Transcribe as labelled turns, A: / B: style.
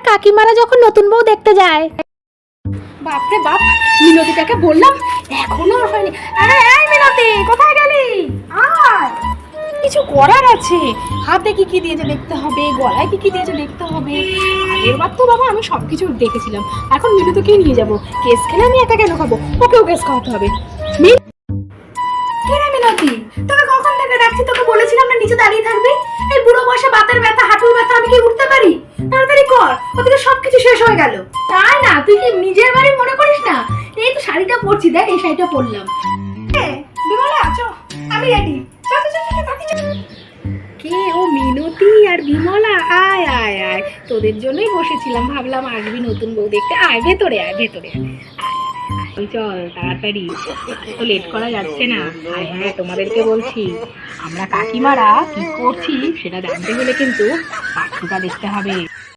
A: কাকিমারা যখন নতুন বউ দেখতে যায়।
B: বাপরে বাপ, মিনতিটাকে বললাম এখনো হয়নি। আরে এই মিনতি, কোথায় গেলি? আয়, কিছু করার আছে। হাতে কি কি দিয়েছে দেখতে হবে, গলায় কি কি দিয়েছে দেখতে হবে। আগের বার তো বাবা আমি সবকিছু দেখেছিলাম, এখন মিনতিকেই নিয়ে যাবো। কেস খেলে আমি একা কেন খাবো, ওকেও কেস খাওয়াতে হবে। কে রে মিনতি, তোকে কখন থেকে ডাকছি, তোকে বলেছিলাম না নিচে দাঁড়িয়ে থাকবি। এই বুড়ো বয়সে বাতের ব্যথা, হাঁটুর ব্যথা, আমি কি উঠতে পারি? তাড়াতাড়ি কর, ওদিকে সবকিছু শেষ হয়ে গেল। তাই না, তুই কি নিজের বাড়ি মনে করিস না? এই তো শাড়িটা পরছি, দেখ এই শাড়িটা পরলাম। বিমলা চল, আমি রেডি। চল চল চল তাড়াতাড়ি চল। কে ও? মিনতি আর বিমলা, আয় আয় আয়, তোদের জন্যই বসেছিলাম, ভাবলাম আসবি নতুন বউ দেখতে। আয় ভেতরে আয়, ভেতরে আয়। চল তাড়াতাড়ি, তো লেট করা যাচ্ছে না। আর হ্যাঁ, তোমাদেরকে বলছি, আমরা কাকিমারা কি করছি সেটা জানতে হলে কিন্তু পার্টটা দেখতে হবে।